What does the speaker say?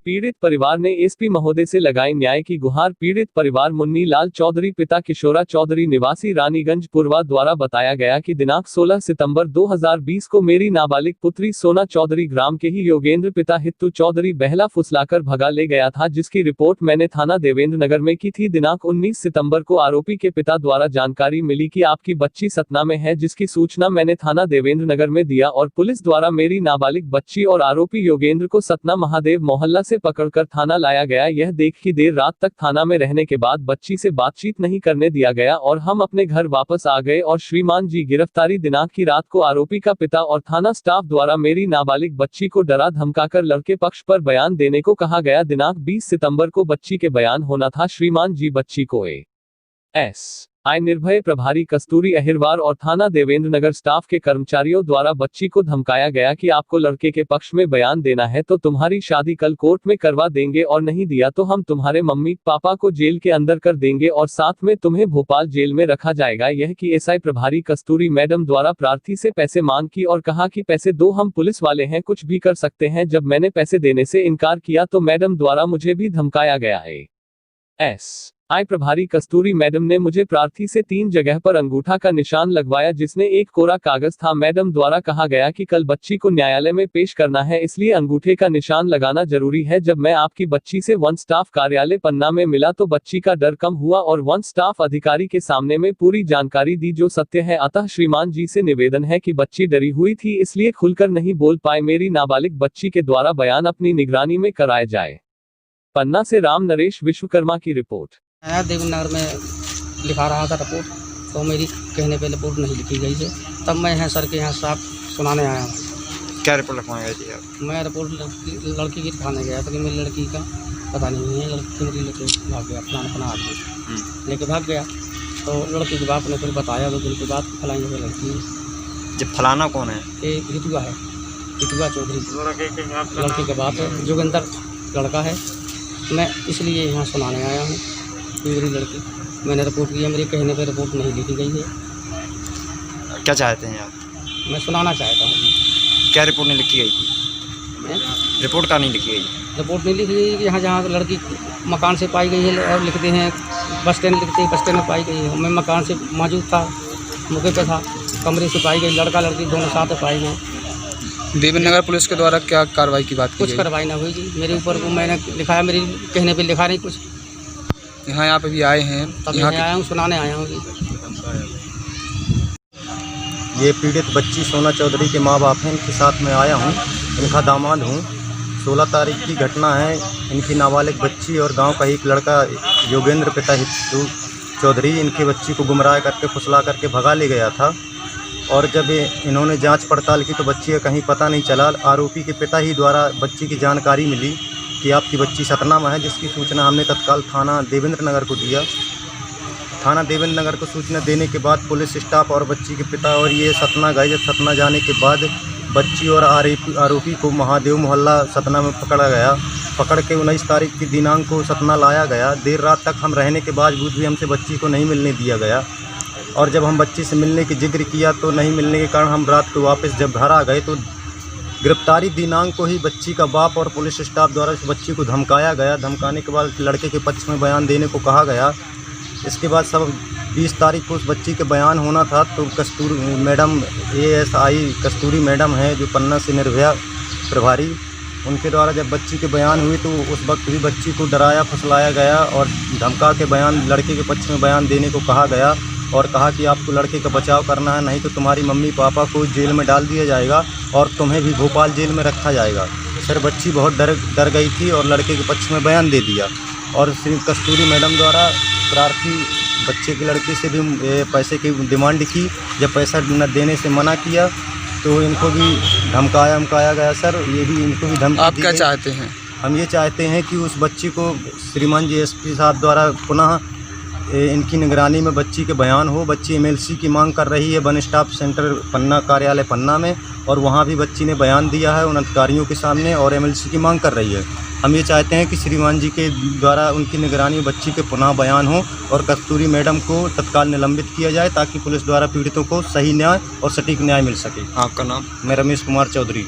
पीड़ित परिवार ने एसपी महोदय से लगाई न्याय की गुहार। पीड़ित परिवार मुन्नी लाल चौधरी पिता किशोरा चौधरी निवासी रानीगंज पूर्वा द्वारा बताया गया कि दिनांक 16 सितंबर 2020 को मेरी नाबालिग पुत्री सोना चौधरी ग्राम के ही योगेंद्र पिता हित्तू चौधरी बहला फुसलाकर भगा ले गया था, जिसकी रिपोर्ट मैंने थाना देवेंद्र नगर में की थी। दिनांक 19 सितंबर को आरोपी के पिता द्वारा जानकारी मिली कि आपकी बच्ची सतना में है, जिसकी सूचना मैंने थाना देवेंद्र नगर में दिया और पुलिस द्वारा मेरी नाबालिग बच्ची और आरोपी योगेंद्र को सतना महादेव मोहल्ला से पकड़कर थाना लाया गया। यह देख कि देर रात तक थाना में रहने के बाद बच्ची से बातचीत नहीं करने दिया गया और हम अपने घर वापस आ गए और श्रीमान जी गिरफ्तारी दिनांक की रात को आरोपी का पिता और थाना स्टाफ द्वारा मेरी नाबालिग बच्ची को डरा धमकाकर लड़के पक्ष पर बयान देने को कहा गया। दिनांक 20 सितंबर को बच्ची के बयान होना था। श्रीमान जी बच्ची को एएसआई निर्भय प्रभारी कस्तूरी अहिरवार और थाना देवेंद्र नगर स्टाफ के कर्मचारियों द्वारा बच्ची को धमकाया गया कि आपको लड़के के पक्ष में बयान देना है तो तुम्हारी शादी कल कोर्ट में करवा देंगे और नहीं दिया तो हम तुम्हारे मम्मी पापा को जेल के अंदर कर देंगे और साथ में तुम्हें भोपाल जेल में रखा जाएगा। यह कि एसआई प्रभारी कस्तूरी मैडम द्वारा प्रार्थी से पैसे मांग की और कहा कि पैसे दो, हम पुलिस वाले हैं, कुछ भी कर सकते हैं। जब मैंने पैसे देने से इनकार किया तो मैडम द्वारा मुझे भी धमकाया गया है। एसआई प्रभारी कस्तूरी मैडम ने मुझे प्रार्थी से 3 जगह पर अंगूठा का निशान लगवाया, जिसने एक कोरा कागज था। मैडम द्वारा कहा गया कि कल बच्ची को न्यायालय में पेश करना है, इसलिए अंगूठे का निशान लगाना जरूरी है। जब मैं आपकी बच्ची से वन स्टाफ कार्यालय पन्ना में मिला तो बच्ची का डर कम हुआ और वन स्टाफ अधिकारी के सामने में पूरी जानकारी दी जो सत्य है। अतः श्रीमान जी से निवेदन है कि बच्ची डरी हुई थी इसलिए खुलकर नहीं बोल पाए। मेरी नाबालिग बच्ची के द्वारा बयान अपनी निगरानी में कराया जाए। पन्ना से राम नरेश विश्वकर्मा की रिपोर्ट। देवेंद्र नगर में लिखा रहा था रिपोर्ट, तो मेरी कहने पे रिपोर्ट नहीं लिखी गई है। तब मैं यहाँ सर के यहाँ साफ सुनाने आया हूँ। क्या रिपोर्ट लिखवाने गए थे आप? मैं रिपोर्ट लड़की की दिखाने गया था कि मेरी लड़की का पता नहीं है, लड़की मेरी लेके भाग गया, अपना आदमी लेके भाग गया। तो लड़की के बाप ने फिर बताया 2 दिन के बाद फलाएंगे वो लड़की। जब फलाना कौन है? ये हितुआ है, हितुआ चौधरी लड़की के बाप है, जोगिंदर लड़का है। मैं इसलिए यहाँ सुनाने आया हूँ। मेरी लड़की मैंने रिपोर्ट किया, मेरे कहने पे रिपोर्ट नहीं लिखी गई है। क्या चाहते हैं आप? मैं सुनाना चाहता हूँ। क्या रिपोर्ट नहीं लिखी गई थी? रिपोर्ट का नहीं लिखी गई? रिपोर्ट नहीं लिखी गई कि यहाँ जहाँ लड़की मकान से पाई गई है और लिखते हैं बस स्टैंड, लिखते हैं बस स्टैंड में पाई गई है। मैं मकान से मौजूद था, मौके पे था, कमरे से पाई गई, लड़का लड़की दोनों साथ पाई गए। देवेंद्र नगर पुलिस के द्वारा क्या कार्रवाई की बात की? कुछ कार्रवाई ना हुई जी। मेरे ऊपर को मैंने लिखाया, मेरे कहने पे लिखा नहीं कुछ। यहाँ पे भी आए हैं, तब यहाँ आया हूँ, सुनाने आया हूँ जी। ये पीड़ित बच्ची सोना चौधरी के माँ बाप हैं, इनके साथ में आया हूँ, इनका दामाद हूँ। 16 तारीख की घटना है। इनकी नाबालिग बच्ची और गांव का एक लड़का योगेंद्र पिता हित्तू चौधरी इनकी बच्ची को गुमराह करके फुसला करके भगा ले गया था और जब इन्होंने जांच पड़ताल की तो बच्ची का कहीं पता नहीं चला। आरोपी के पिता ही द्वारा बच्ची की जानकारी मिली कि आपकी बच्ची सतना में है, जिसकी सूचना हमने तत्काल थाना देवेंद्र नगर को दिया। थाना देवेंद्र नगर को सूचना देने के बाद पुलिस स्टाफ और बच्ची के पिता और ये सतना गए। जब सतना जाने के बाद बच्ची और आरोपी को महादेव मोहल्ला सतना में पकड़ा गया। पकड़ के 19 तारीख की दिनांक को सतना लाया गया। देर रात तक हम रहने के बावजूद भी हमसे बच्ची को नहीं मिलने दिया गया और जब हम बच्ची से मिलने की जिक्र किया तो नहीं मिलने के कारण हम रात को वापस जब घर आ गए तो गिरफ्तारी दिनांक को ही बच्ची का बाप और पुलिस स्टाफ द्वारा इस बच्ची को धमकाया गया। धमकाने के बाद लड़के के पक्ष में बयान देने को कहा गया। इसके बाद सब 20 तारीख को उस बच्ची के बयान होना था तो कस्तूरी मैडम एएसआई कस्तूरी मैडम है जो पन्ना से निर्भया प्रभारी, उनके द्वारा जब बच्ची के बयान हुए तो उस वक्त भी बच्ची को डराया फुसलाया गया और धमका के बयान लड़के के पक्ष में बयान देने को कहा गया और कहा कि आपको लड़के का बचाव करना है, नहीं तो तुम्हारी मम्मी पापा को जेल में डाल दिया जाएगा और तुम्हें भी भोपाल जेल में रखा जाएगा। सर बच्ची बहुत डर गई थी और लड़के के पक्ष में बयान दे दिया और श्री कस्तूरी मैडम द्वारा प्रार्थी बच्चे की लड़की से भी पैसे की डिमांड की। जब पैसा न देने से मना किया तो इनको भी धमकाया गया। सर ये भी इनको भी धमकी। आप क्या चाहते हैं? हम ये चाहते हैं कि उस बच्ची को श्रीमान जी एसपी साहब द्वारा पुनः इनकी निगरानी में बच्ची के बयान हो। बच्ची एमएलसी की मांग कर रही है वन स्टाफ सेंटर पन्ना कार्यालय पन्ना में और वहाँ भी बच्ची ने बयान दिया है उन अधिकारियों के सामने और एमएलसी की मांग कर रही है। हम ये चाहते हैं कि श्रीमान जी के द्वारा उनकी निगरानी में बच्ची के पुनः बयान हो और कस्तूरी मैडम को तत्काल निलंबित किया जाए ताकि पुलिस द्वारा पीड़ितों को सही न्याय और सटीक न्याय मिल सके। आपका नाम? मैं रमेश कुमार चौधरी।